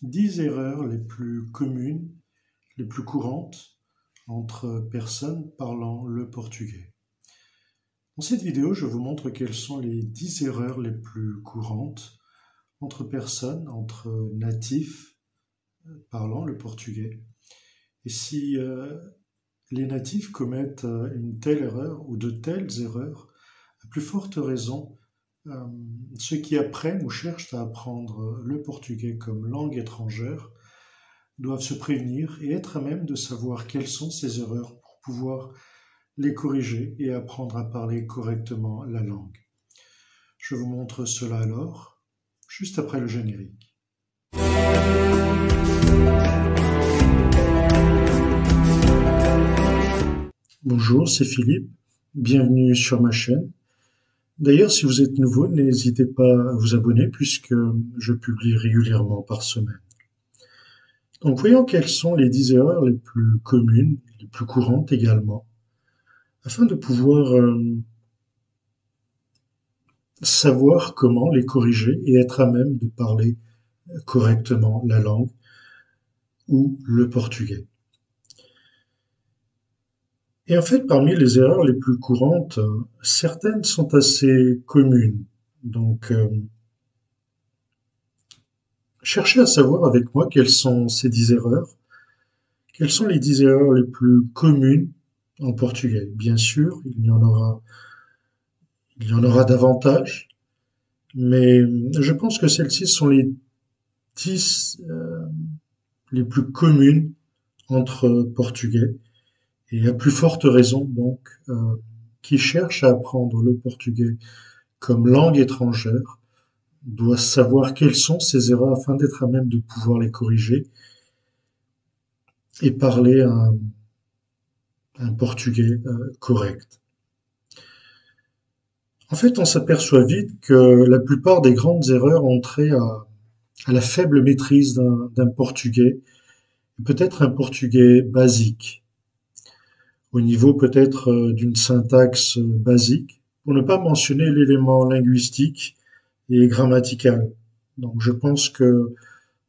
10 erreurs les plus communes, les plus courantes entre personnes parlant le portugais. Dans cette vidéo, je vous montre quelles sont les 10 erreurs les plus courantes entre personnes, entre natifs parlant le portugais. Et si les natifs commettent une telle erreur ou de telles erreurs, à plus forte raison, ceux qui apprennent ou cherchent à apprendre le portugais comme langue étrangère doivent se prévenir et être à même de savoir quelles sont ces erreurs pour pouvoir les corriger et apprendre à parler correctement la langue. Je vous montre cela alors, juste après le générique. Bonjour, c'est Philippe, bienvenue sur ma chaîne. D'ailleurs, si vous êtes nouveau, n'hésitez pas à vous abonner puisque je publie régulièrement par semaine. Donc voyons quelles sont les 10 erreurs les plus communes, les plus courantes également, afin de pouvoir savoir comment les corriger et être à même de parler correctement la langue ou le portugais. Et en fait, parmi les erreurs les plus courantes, certaines sont assez communes. Donc, cherchez à savoir avec moi quelles sont ces 10 erreurs. Quelles sont les 10 erreurs les plus communes en portugais? Bien sûr, il y en aura davantage, mais je pense que celles-ci sont les 10 les plus communes entre portugais. Et à plus forte raison, donc, qui cherche à apprendre le portugais comme langue étrangère doit savoir quelles sont ces erreurs afin d'être à même de pouvoir les corriger et parler un portugais correct. En fait, on s'aperçoit vite que la plupart des grandes erreurs ont trait à la faible maîtrise d'un portugais, peut-être un portugais basique, au niveau peut-être d'une syntaxe basique, pour ne pas mentionner l'élément linguistique et grammatical. Donc je pense que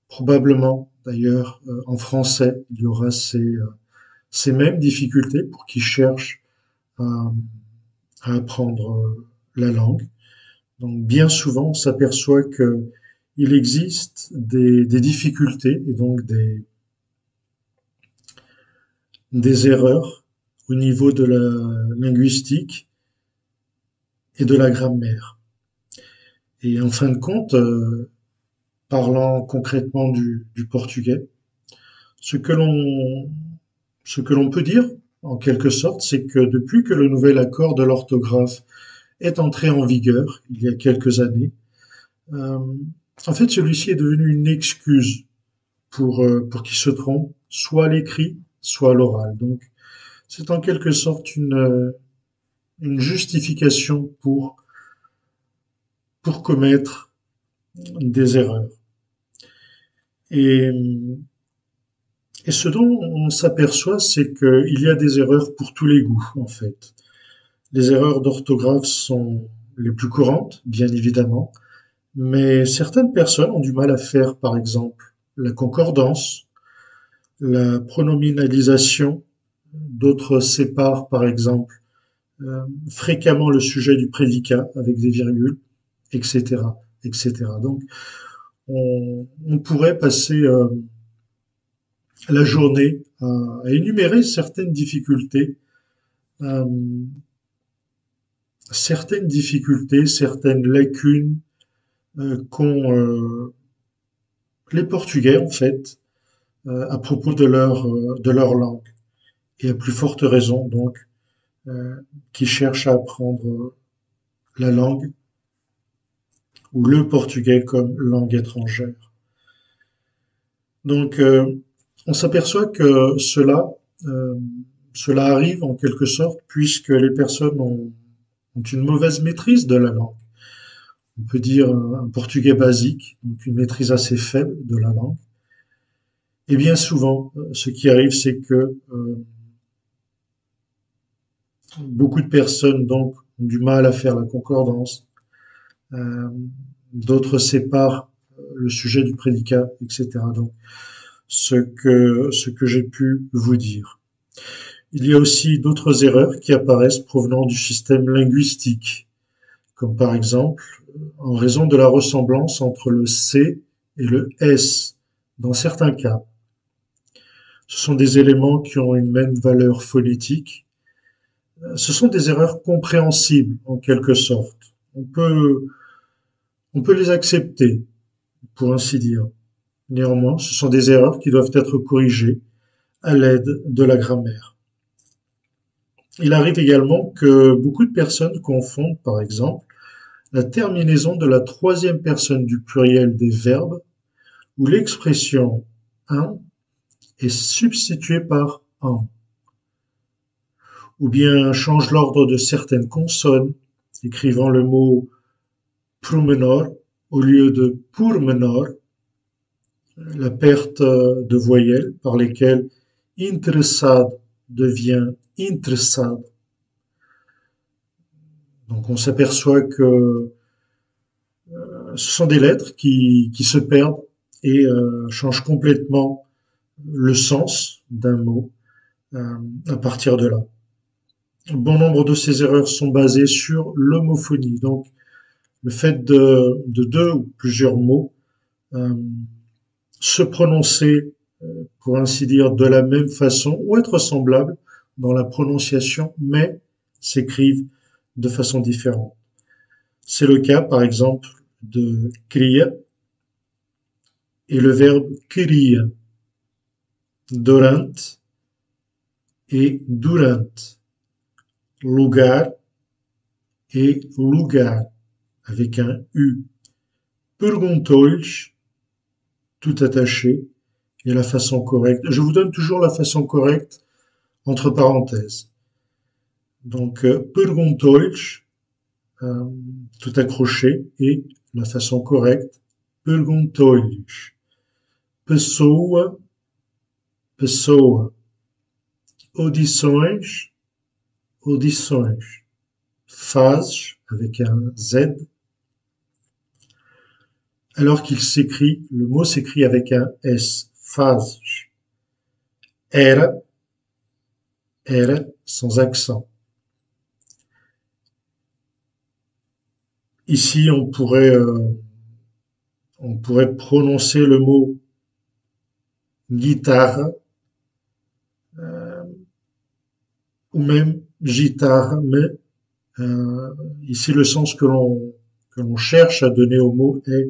probablement, d'ailleurs, en français, il y aura ces mêmes difficultés pour qui cherchent à apprendre la langue. Donc bien souvent, on s'aperçoit que il existe des difficultés et donc des erreurs au niveau de la linguistique et de la grammaire. Et en fin de compte, parlant concrètement du portugais, ce que l'on ce que l'on peut dire, en quelque sorte, c'est que depuis que le nouvel accord de l'orthographe est entré en vigueur, il y a quelques années, euh, en fait, celui-ci est devenu une excuse pour qui se trompe, soit à l'écrit, soit à l'oral. Donc, c'est en quelque sorte une justification pour commettre des erreurs. Et, et ce dont on s'aperçoit, c'est qu'il y a des erreurs pour tous les goûts, en fait. Les erreurs d'orthographe sont les plus courantes, bien évidemment, mais certaines personnes ont du mal à faire, par exemple, la concordance, la pronominalisation, d'autres séparent, par exemple, fréquemment le sujet du prédicat avec des virgules, etc., etc. Donc, on pourrait passer la journée à énumérer euh, certaines lacunes qu'ont les Portugais en fait à propos de leur langue et à plus forte raison donc qui cherchent à apprendre la langue ou le portugais comme langue étrangère. Donc on s'aperçoit que euh, cela arrive en quelque sorte puisque les personnes ont une mauvaise maîtrise de la langue. On peut dire un portugais basique, donc une maîtrise assez faible de la langue. Et bien souvent, ce qui arrive, c'est que beaucoup de personnes donc ont du mal à faire la concordance. Euh, D'autres séparent le sujet du prédicat, etc. Donc, ce que j'ai pu vous dire. Il y a aussi d'autres erreurs qui apparaissent provenant du système linguistique, comme par exemple en raison de la ressemblance entre le C et le S dans certains cas. Ce sont des éléments qui ont une même valeur phonétique. Ce sont des erreurs compréhensibles en quelque sorte. On peut les accepter, pour ainsi dire. Néanmoins, ce sont des erreurs qui doivent être corrigées à l'aide de la grammaire. Il arrive également que beaucoup de personnes confondent, par exemple, la terminaison de la troisième personne du pluriel des verbes, où l'expression un est substituée par un, ou bien change l'ordre de certaines consonnes, écrivant le mot promenor au lieu de pourmenor, la perte de voyelles par lesquelles interessad devient interessad. Donc on s'aperçoit que ce sont des lettres qui se perdent et changent complètement le sens d'un mot à partir de là. Bon nombre de ces erreurs sont basées sur l'homophonie, donc le fait de deux ou plusieurs mots se prononcer, pour ainsi dire, de la même façon ou être semblables dans la prononciation, mais s'écrivent de façon différente. C'est le cas, par exemple, de cria et le verbe queria, durant et durant, lugar et lugar, avec un U, perguntou-lhes, tout attaché, et la façon correcte. Je vous donne toujours la façon correcte entre parenthèses. Donc, perguntou-lhes, tout accroché, et la façon correcte, perguntou-lhes. Pessoa, pessoa. Audições, audições. Fazes, avec un Z. Alors qu'il s'écrit, le mot s'écrit avec un S. Fazes. Era, era, sans accent. Ici, on pourrait prononcer le mot guitare ou même guitare, mais ici le sens que l'on cherche à donner au mot est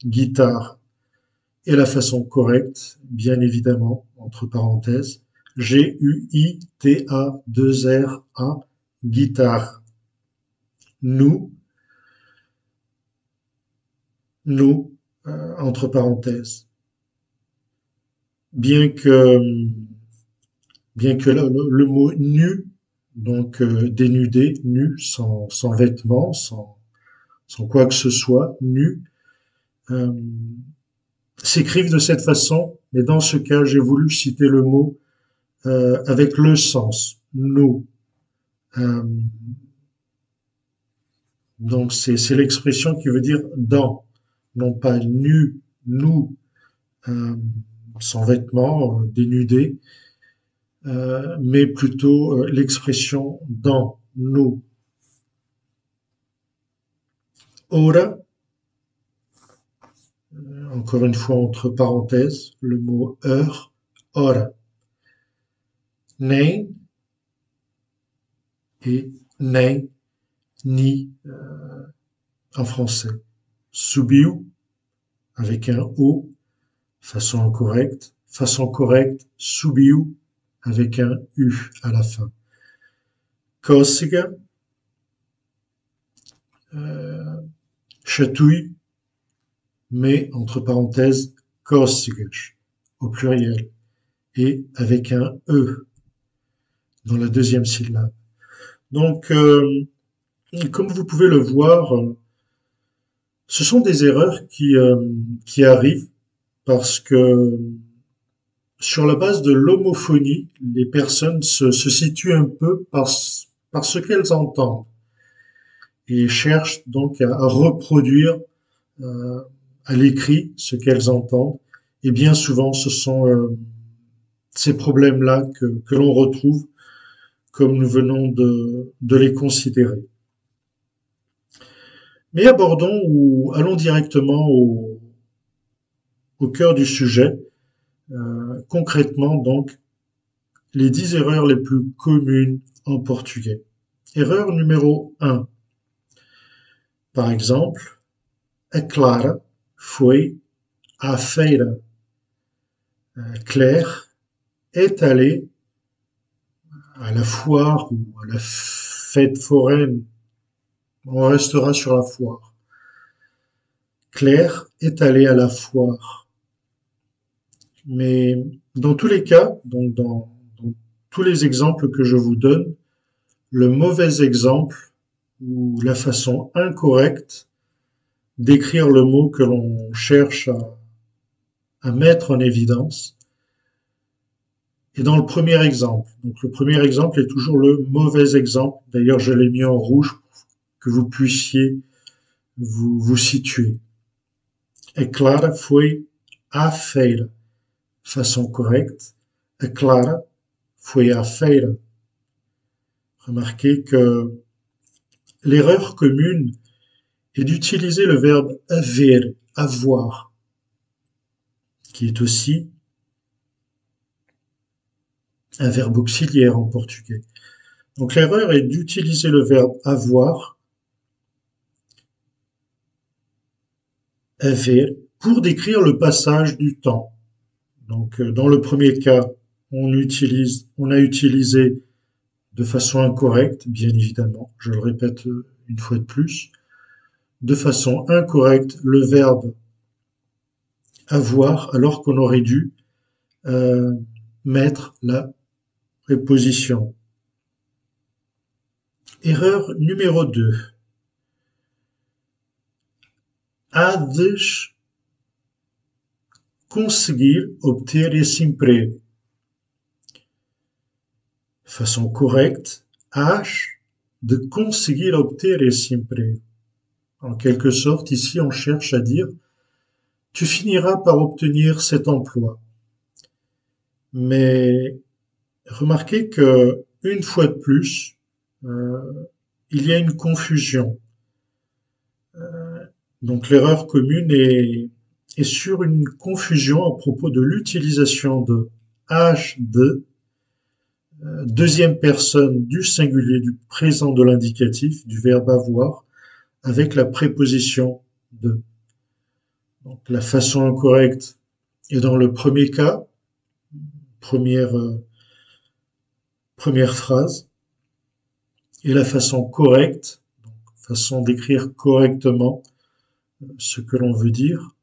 guitare. Et la façon correcte, bien évidemment, entre parenthèses, G-U-I-T-A-2-R-A, guitare. Nous, entre parenthèses. Bien que le mot nu, donc dénudé, nu, sans vêtements, sans quoi que ce soit, nu, s'écrivent de cette façon, mais dans ce cas, j'ai voulu citer le mot avec le sens, nous. Donc c'est l'expression qui veut dire dans, non pas nu, nous, sans vêtements, dénudés, mais plutôt l'expression dans, nous. Ora, encore une fois entre parenthèses, le mot heure, ora. Nem et nem, ni en français. Subiu, avec un O, façon incorrecte. Façon correcte, subiu, avec un U à la fin. Cócega, chatouille, mais entre parenthèses, cócegas, au pluriel, et avec un E dans la deuxième syllabe. Donc, comme vous pouvez le voir, ce sont des erreurs qui arrivent parce que sur la base de l'homophonie, les personnes se situent un peu par ce qu'elles entendent et cherchent donc à reproduire à l'écrit ce qu'elles entendent. Et bien souvent, ce sont ces problèmes-là que l'on retrouve comme nous venons de les considérer. Mais abordons ou allons directement au cœur du sujet. Concrètement, donc, les 10 erreurs les plus communes en portugais. Erreur numéro 1. Par exemple, a Clara foi à feira. Claire est allée à la foire ou à la fête foraine. On restera sur la foire. Claire est allée à la foire. Mais dans tous les cas, donc dans tous les exemples que je vous donne, le mauvais exemple ou la façon incorrecte d'écrire le mot que l'on cherche à mettre en évidence est dans le premier exemple. Donc le premier exemple est toujours le mauvais exemple. D'ailleurs, je l'ai mis en rouge pour que vous puissiez vous situer. A Clara foi à feira. Façon correcte. A Clara foi à feira. Remarquez que l'erreur commune est d'utiliser le verbe haver, avoir, qui est aussi un verbe auxiliaire en portugais. Donc l'erreur est d'utiliser le verbe avoir, haver, pour décrire le passage du temps. Donc dans le premier cas, on a utilisé de façon incorrecte, bien évidemment, je le répète une fois de plus, de façon incorrecte le verbe avoir alors qu'on aurait dû mettre la préposition. Erreur numéro 2. Hades conseguir obter esse emprego. Façon correcte, has de conseguir obter esse emprego. En quelque sorte, ici, on cherche à dire tu finiras par obtenir cet emploi. Mais remarquez que, une fois de plus, il y a une confusion. Donc l'erreur commune est sur une confusion à propos de l'utilisation de has de, deuxième personne du singulier du présent de l'indicatif, du verbe avoir, avec la préposition de. Donc la façon incorrecte est dans le premier cas, première phrase, et la façon correcte, donc façon d'écrire correctement ce que l'on veut dire,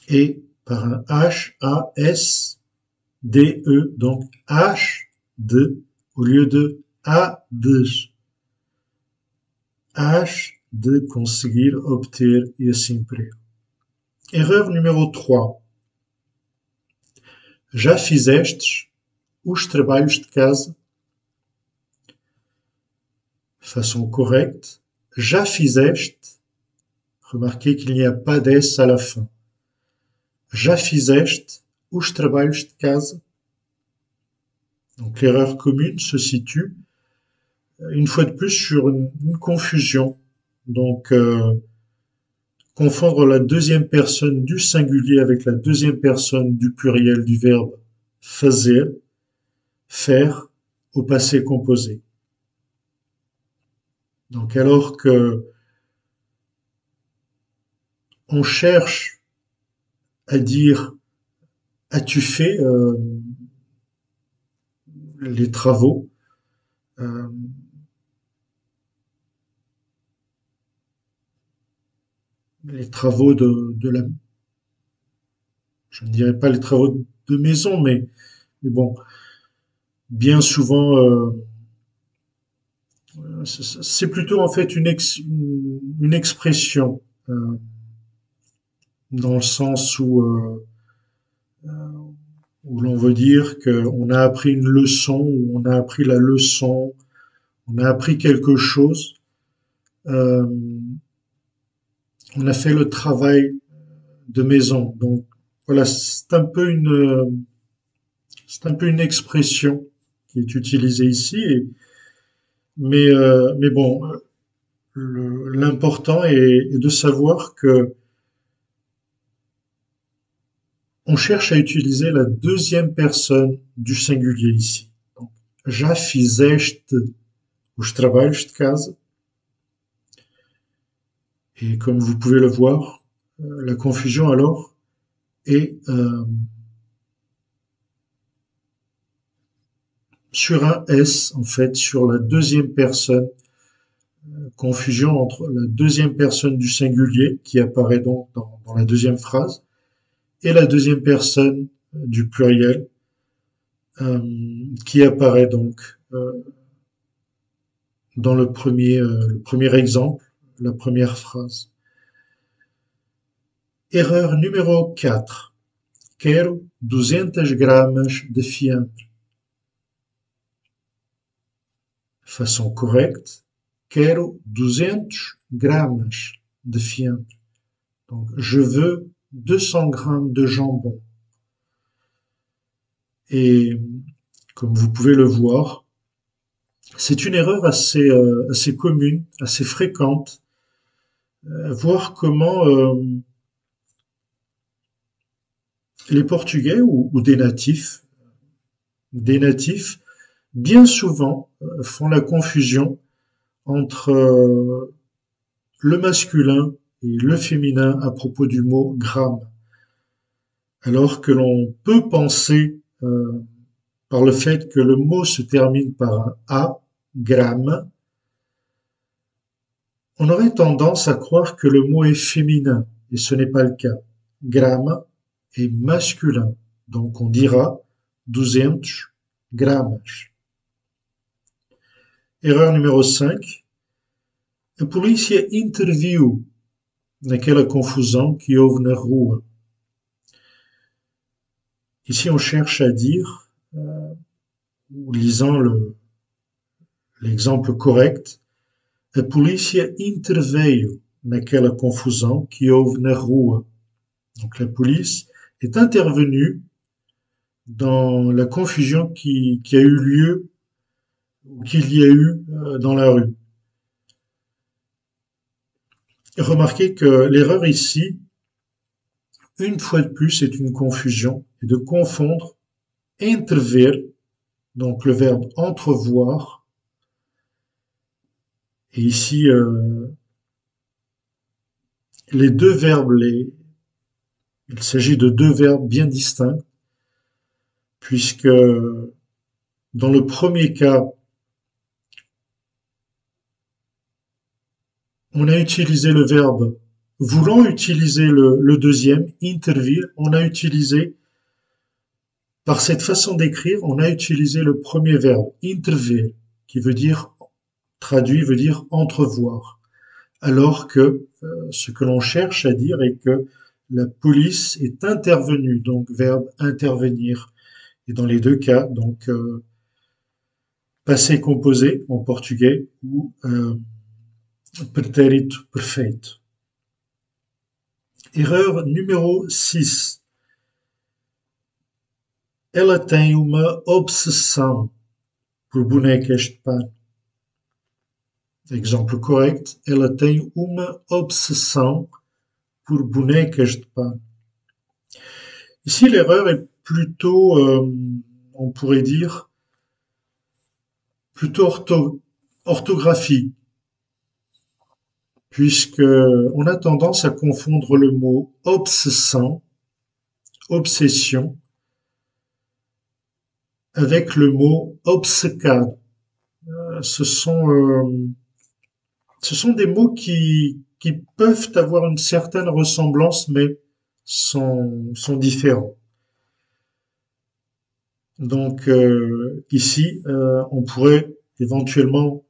est par un H-A-S-D-E, donc H de au lieu de A de. H de conseguir obter esse emprego. Erreur numéro 3. Já fizestes os trabalhos de casa? Façon correcte. Já fizeste. Remarquez qu'il n'y a pas d'S à la fin. Já fizeste os trabalhos de casa? Donc l'erreur commune se situe une fois de plus sur une confusion. Donc confondre la deuxième personne du singulier avec la deuxième personne du pluriel du verbe fazer, faire, au passé composé. Donc alors que on cherche à dire as-tu fait les travaux, de la, je ne dirais pas les travaux de maison, mais bon, bien souvent, c'est plutôt en fait une expression, dans le sens où l'on veut dire qu'on a appris une leçon, ou on a appris la leçon, on a appris quelque chose, on a fait le travail de maison. Donc voilà, c'est un peu une expression qui est utilisée ici, mais bon, l'important est de savoir que on cherche à utiliser la deuxième personne du singulier ici. Donc, já fizeste os trabalhos de casa. Et comme vous pouvez le voir, la confusion alors est sur un S, en fait, sur la deuxième personne. Confusion entre la deuxième personne du singulier, qui apparaît donc dans la deuxième phrase, et la deuxième personne du pluriel, qui apparaît donc dans le premier exemple, la première phrase. Erreur numéro 4. Quero 200 gramas de fiambre. Façon correcte. Quero 200 gramas de fiambre. Donc, je veux 200 grammes de jambon. Et comme vous pouvez le voir, c'est une erreur assez commune, assez fréquente. Voir comment les Portugais ou des natifs, bien souvent font la confusion entre le masculin et le féminin à propos du mot gramme. Alors que l'on peut penser, par le fait que le mot se termine par un A, gramme, on aurait tendance à croire que le mot est féminin, et ce n'est pas le cas. Gramme est masculin, donc on dira 200 gramas. Erreur numéro 5. A polícia interviu naquela confusão que houve na rua. Ici, on cherche à dire, lisant l'exemple correct, a polícia interveio naquela confusão que houve na rua. Donc la police est intervenue dans la confusion qui a eu lieu, ou qu'il y a eu dans la rue. Remarquez que l'erreur ici, une fois de plus, est une confusion, et de confondre interver, donc le verbe entrevoir, et ici les deux verbes, il s'agit de deux verbes bien distincts, puisque dans le premier cas, on a utilisé le verbe voulant utiliser le deuxième, intervir, on a utilisé, par cette façon d'écrire, on a utilisé le premier verbe, intervir, qui veut dire, traduit, veut dire entrevoir. Alors que ce que l'on cherche à dire est que la police est intervenue, donc verbe intervenir. Et dans les deux cas, donc passé composé en portugais ou pretérito perfeito. Erreur numéro 6. Ela tem uma obsessão por bonecas de pano. Exemple correct. Ela tem uma obsessão por bonecas de pano. Ici, l'erreur est plutôt, on pourrait dire, plutôt orthographique, puisque on a tendance à confondre le mot obsessant, obsession, avec le mot obcecado. Ce sont des mots qui peuvent avoir une certaine ressemblance, mais sont différents. Donc ici, on pourrait éventuellement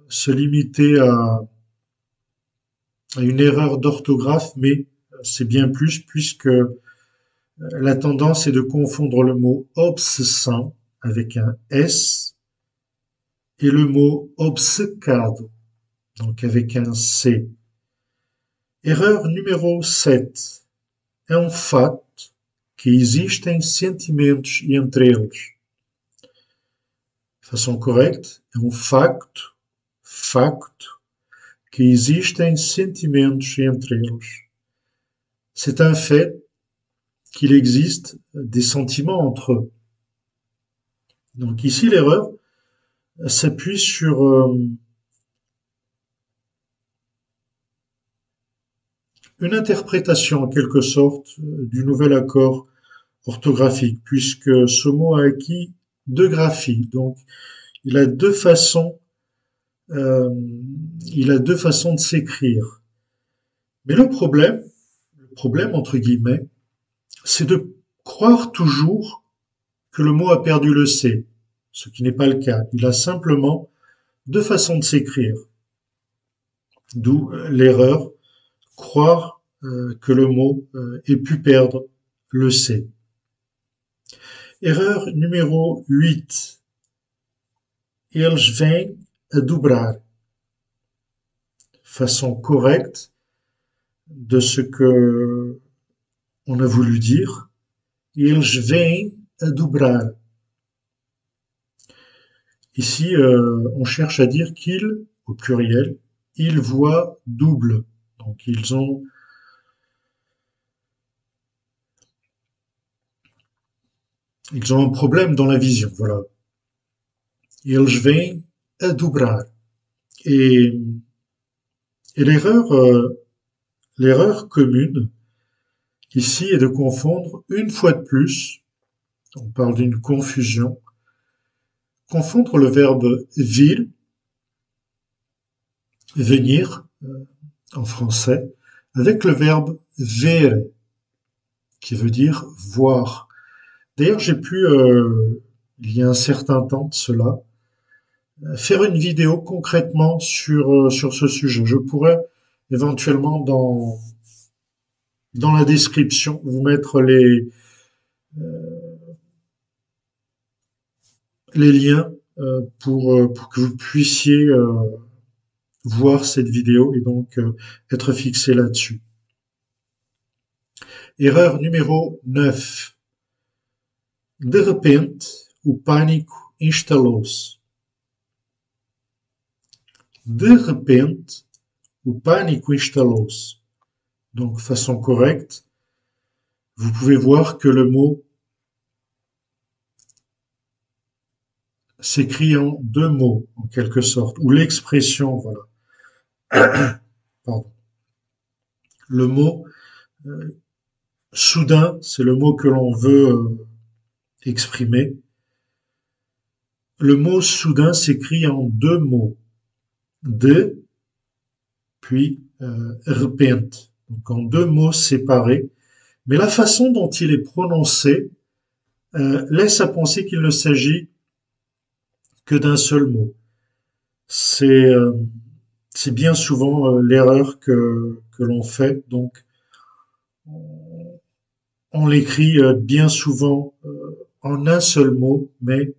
se limiter à une erreur d'orthographe, mais c'est bien plus, puisque la tendance est de confondre le mot obsessant avec un S et le mot obcecado, donc avec un C. Erreur numéro 7. É um facto que existem sentimentos entre eles. Façon correcte, é um facto que existem sentimentos entre eles. C'est un fait qu'il existe des sentiments entre eux. Donc ici, l'erreur s'appuie sur une interprétation en quelque sorte du nouvel accord orthographique, puisque ce mot a acquis deux graphies. Donc il a deux façons, de s'écrire. Mais le problème entre guillemets, c'est de croire toujours que le mot a perdu le C, ce qui n'est pas le cas. Il a simplement deux façons de s'écrire. D'où l'erreur, croire que le mot ait pu perdre le C. Erreur numéro 8. Eles vêm a dobrar. Façon correcte de ce que on a voulu dire. Eles vêm a dobrar. Ici, on cherche à dire qu'ils, au pluriel, ils voient double. Donc, ils ont un problème dans la vision, voilà. Eles vêm a dobrar. Et l'erreur commune, ici, est de confondre une fois de plus, on parle d'une confusion, confondre le verbe vir, venir, en français, avec le verbe ver, qui veut dire voir. D'ailleurs, j'ai pu, il y a un certain temps de cela, faire une vidéo concrètement sur ce sujet. Je pourrais éventuellement dans la description vous mettre les liens pour que vous puissiez voir cette vidéo et donc être fixé là-dessus. Erreur numéro 9. De repente, o pânico instalou-se. De repente, o pânico instalou-se. Donc, façon correcte, vous pouvez voir que le mot s'écrit en deux mots, en quelque sorte, ou l'expression, voilà. Pardon. Le mot soudain, c'est le mot que l'on veut exprimer. Le mot soudain s'écrit en deux mots. De, puis repente. Donc en deux mots séparés. Mais la façon dont il est prononcé laisse à penser qu'il ne s'agit que d'un seul mot. C'est bien souvent l'erreur que l'on fait. Donc on l'écrit bien souvent en un seul mot, mais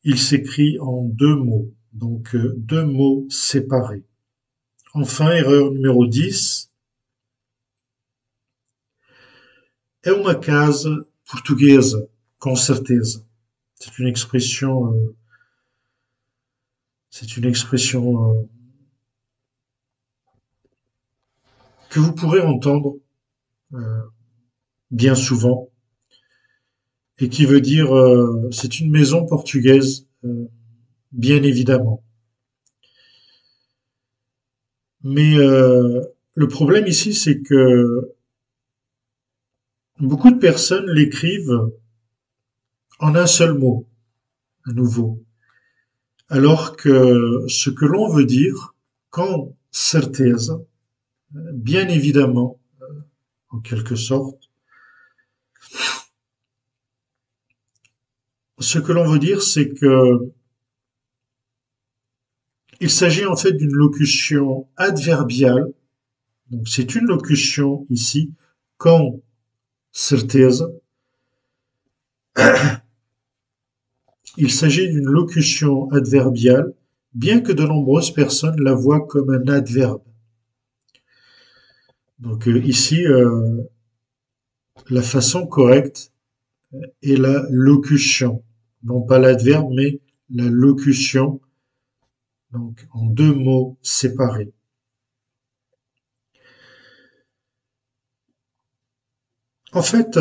il s'écrit en deux mots. Donc deux mots séparés. Enfin, erreur numéro 10. É uma casa portuguesa, com certeza. C'est une expression que vous pourrez entendre bien souvent et qui veut dire c'est une maison portugaise, bien évidemment. Mais le problème ici, c'est que beaucoup de personnes l'écrivent en un seul mot, à nouveau. Alors que ce que l'on veut dire, com certeza, bien évidemment, en quelque sorte, ce que l'on veut dire, c'est que il s'agit en fait d'une locution adverbiale. Donc c'est une locution ici, com certeza. Il s'agit d'une locution adverbiale, bien que de nombreuses personnes la voient comme un adverbe. Donc ici, la façon correcte est la locution. Non pas l'adverbe, mais la locution, donc en deux mots séparés. En fait,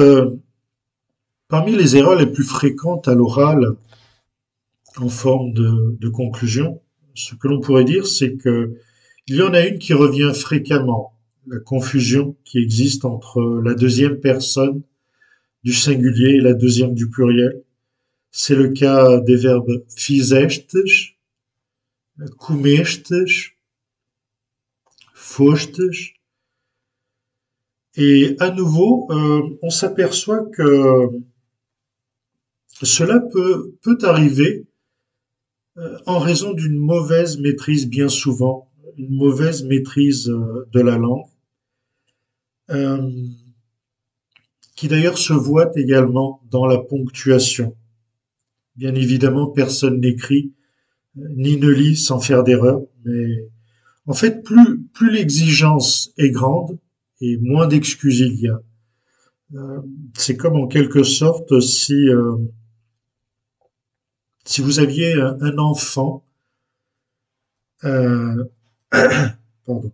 parmi les erreurs les plus fréquentes à l'oral, en forme de conclusion, ce que l'on pourrait dire, c'est que il y en a une qui revient fréquemment, la confusion qui existe entre la deuxième personne du singulier et la deuxième du pluriel. C'est le cas des verbes fizestes, comestes, fostes. Et à nouveau, on s'aperçoit que cela peut arriver en raison d'une mauvaise maîtrise bien souvent, une mauvaise maîtrise de la langue, euh, qui d'ailleurs se voit également dans la ponctuation. Bien évidemment, personne n'écrit ni ne lit sans faire d'erreur, mais en fait, plus l'exigence est grande et moins d'excuses il y a. C'est comme en quelque sorte si vous aviez un enfant, euh, pardon,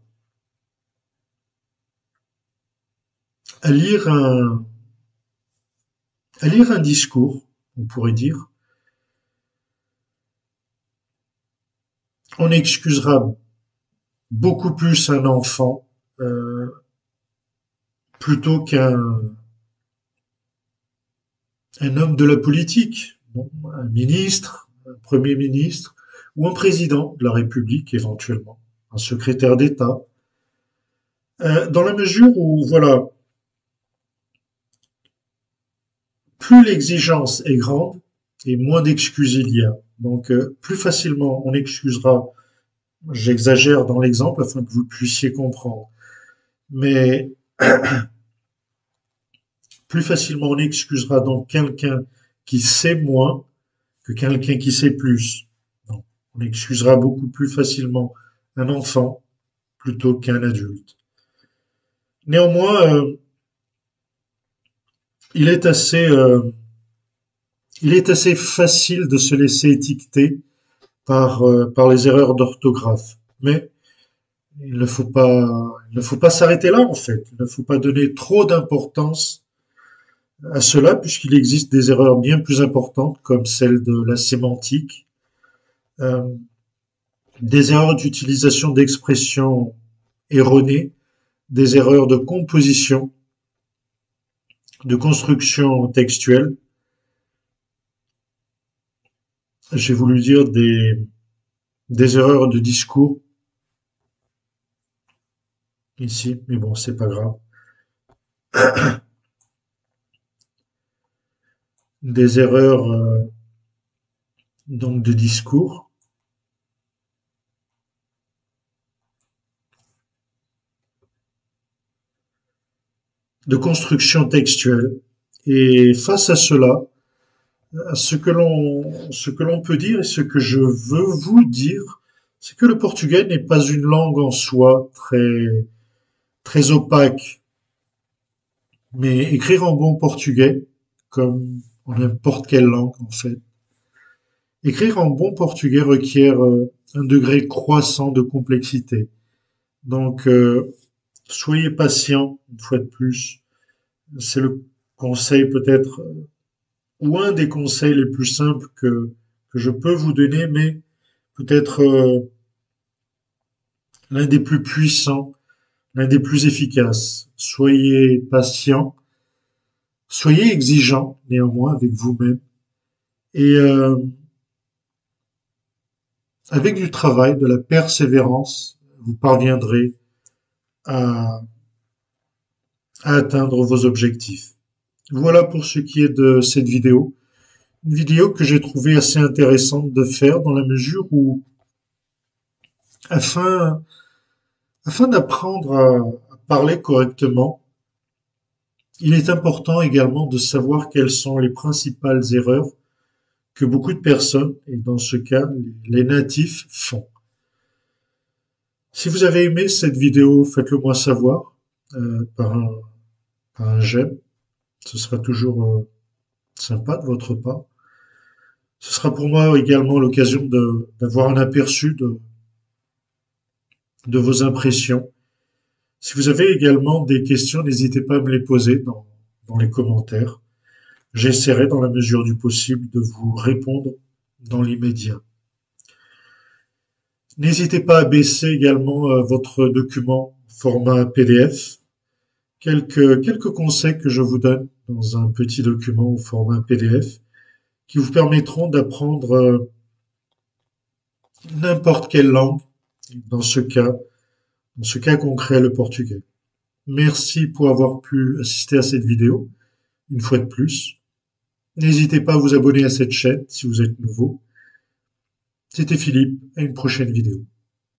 à lire un discours, on pourrait dire, on excusera beaucoup plus un enfant plutôt un homme de la politique, bon, un ministre, un premier ministre, ou un président de la République éventuellement, un secrétaire d'État, dans la mesure où, voilà, plus l'exigence est grande et moins d'excuses il y a. Donc, plus facilement on excusera, j'exagère dans l'exemple afin que vous puissiez comprendre, mais plus facilement on excusera donc quelqu'un qui sait moins que quelqu'un qui sait plus. Donc, on excusera beaucoup plus facilement un enfant plutôt qu'un adulte. Néanmoins, il est assez, euh, il est assez facile de se laisser étiqueter par les erreurs d'orthographe. Mais il ne faut pas s'arrêter là, en fait. Il ne faut pas donner trop d'importance à cela, puisqu'il existe des erreurs bien plus importantes, comme celle de la sémantique, euh, des erreurs d'utilisation d'expressions erronées, des erreurs de composition, de construction textuelle. J'ai voulu dire des erreurs de discours ici, mais bon, c'est pas grave. Des erreurs donc de discours, de construction textuelle. Et face à cela, ce que l'on peut dire et ce que je veux vous dire, c'est que le portugais n'est pas une langue en soi très opaque, mais écrire en bon portugais, comme en n'importe quelle langue en fait, écrire en bon portugais requiert un degré croissant de complexité. Donc, soyez patient, une fois de plus. C'est le conseil peut-être, ou un des conseils les plus simples que je peux vous donner, mais peut-être l'un des plus puissants, l'un des plus efficaces. Soyez patient, soyez exigeant néanmoins avec vous-même, et avec du travail, de la persévérance, vous parviendrez à, à atteindre vos objectifs. Voilà pour ce qui est de cette vidéo. Une vidéo que j'ai trouvée assez intéressante de faire dans la mesure où, afin, afin d'apprendre à parler correctement, il est important également de savoir quelles sont les principales erreurs que beaucoup de personnes, et dans ce cas les natifs, font. Si vous avez aimé cette vidéo, faites-le moi savoir. par un j'aime. Ce sera toujours sympa de votre part. Ce sera pour moi également l'occasion d'avoir un aperçu de vos impressions. Si vous avez également des questions, n'hésitez pas à me les poser dans les commentaires. J'essaierai dans la mesure du possible de vous répondre dans l'immédiat. N'hésitez pas à baisser également votre document format PDF. Quelques conseils que je vous donne dans un petit document au format PDF qui vous permettront d'apprendre n'importe quelle langue, dans ce cas concret, le portugais. Merci pour avoir pu assister à cette vidéo, une fois de plus. N'hésitez pas à vous abonner à cette chaîne si vous êtes nouveau. C'était Philippe, à une prochaine vidéo.